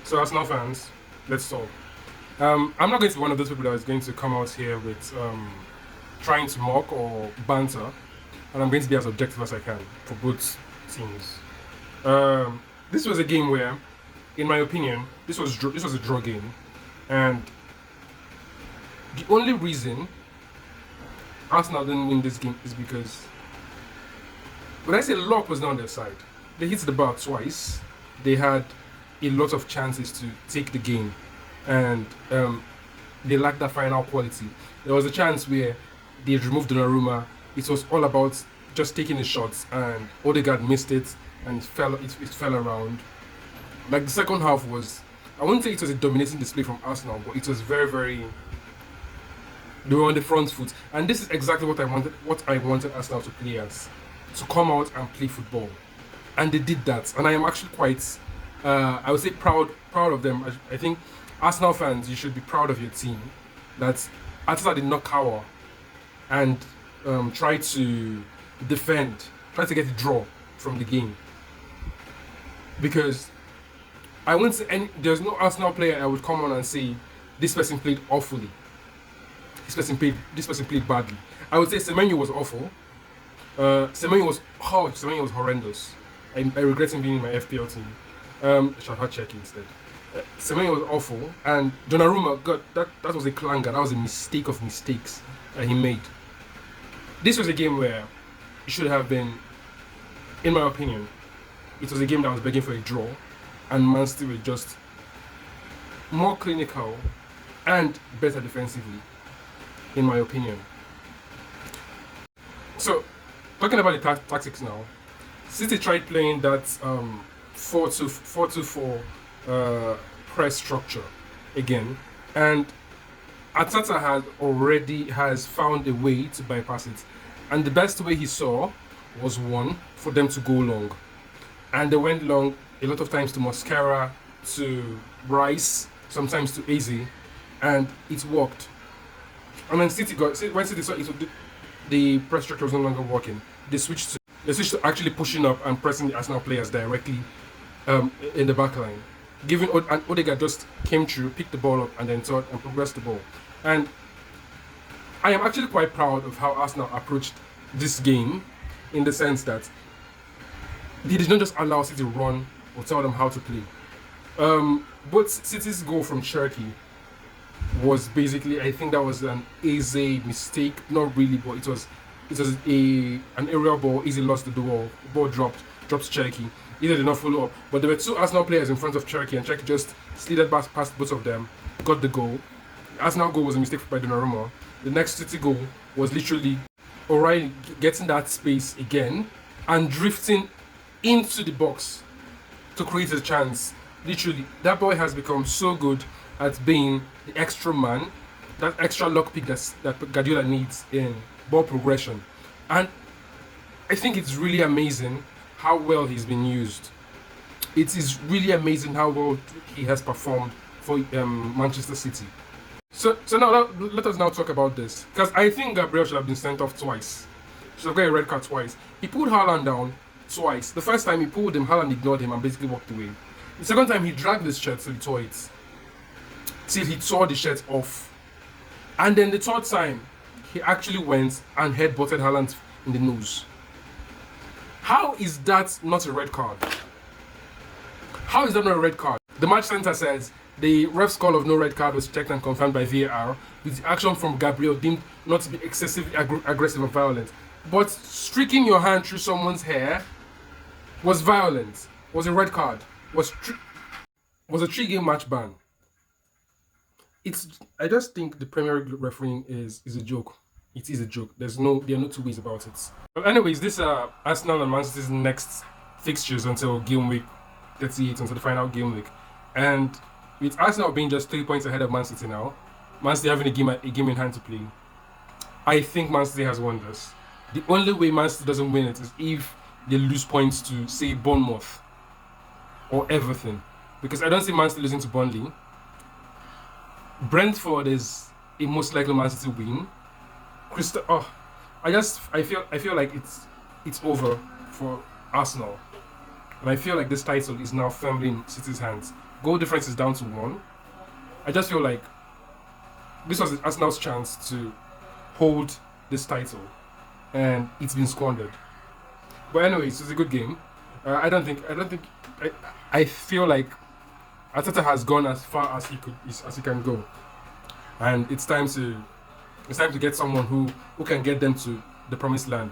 So Arsenal fans, let's talk. I'm not going to be one of those people that is going to come out here with trying to mock or banter, and I'm going to be as objective as I can for both teams. This was a game where, in my opinion, this was a draw game, and the only reason Arsenal didn't win this game is because when I say luck was not on their side, they hit the bar twice. They had a lot of chances to take the game, and they lacked that final quality. There was a chance where they removed Donnarumma. It was all about just taking the shots, and Odegaard missed it, and it fell around. Like the second half was, I wouldn't say it was a dominating display from Arsenal, but it was very, very. They were on the front foot, and this is exactly what I wanted. What I wanted Arsenal to play as, to come out and play football, and they did that. And I am actually quite, I would say, proud of them. I think Arsenal fans, you should be proud of your team. That Arsenal did not cower and try to defend, try to get a draw from the game, because I wouldn't say there's no Arsenal player I would come on and say this person played awfully. This person played badly. I would say Semenyo was awful. Semenyo was horrendous. I regret him being in my FPL team. I should have checked instead. Semenyo was awful, and Donnarumma, God, that was a clanger. That was a mistake of mistakes that he made. This was a game where it should have been, in my opinion, it was a game that was begging for a draw, and Man City were just more clinical and better defensively, in my opinion. So, talking about the tactics now, City tried playing that 4-2-4 press structure again, and Arteta has found a way to bypass it, and the best way he saw was one for them to go long, and they went long a lot of times to Mascara, to Rice, sometimes to Eze, and it worked. And then when City saw the press structure was no longer working, they switched to actually pushing up and pressing the Arsenal players directly in the back line. And Odegaard just came through, picked the ball up, and then thought and progressed the ball. And I am actually quite proud of how Arsenal approached this game, in the sense that they did not just allow City to run or tell them how to play. But City's goal from Cherky was basically, I think that was an easy mistake, not really, but it was an aerial ball. Easy lost the ball dropped Cherky. Either did not follow up, but there were two Arsenal players in front of Cherky, and Cherky just slid past both of them, got the goal. The Arsenal goal was a mistake by Donnarumma. The next City goal was literally O'Reilly getting that space again and drifting into the box to create a chance. Literally, that boy has become so good at being the extra man, that extra lockpick that Guardiola needs in ball progression. And I think it's really amazing how well he's been used. It is really amazing how well he has performed for Manchester City. So now let us now talk about this, because I think Gabriel should have been sent off twice. Should have got a red card twice. He pulled Haaland down twice. The first time he pulled him, Haaland ignored him and basically walked away. The second time he dragged his shirt till he tore it, till he tore the shirt off. And then the third time, he actually went and headbutted Haaland in the nose. How is that not a red card? How is that not a red card? The match center says the ref's call of no red card was checked and confirmed by VAR, with the action from Gabriel deemed not to be excessively aggressive and violent. But streaking your hand through someone's hair was violent, was a red card, was a 3-game match ban. I just think the Premier League refereeing is a joke. It is a joke. There are no two ways about it. But anyways, this are Arsenal and Man City's next fixtures until game week 38, until the final game week. And with Arsenal being just 3 points ahead of Man City now, Man City having a game in hand to play, I think Man City has won this. The only way Man City doesn't win it is if they lose points to, say, Bournemouth or Everton. Because I don't see Man City losing to Burnley. Brentford is a most likely Man City win. I feel like it's over for Arsenal, and I feel like this title is now firmly in City's hands. Goal difference is down to 1. I just feel like this was Arsenal's chance to hold this title, and it's been squandered. But anyways, it's a good game. I don't think. I feel like Arteta has gone as far as he can go, and it's time to get someone who can get them to the promised land.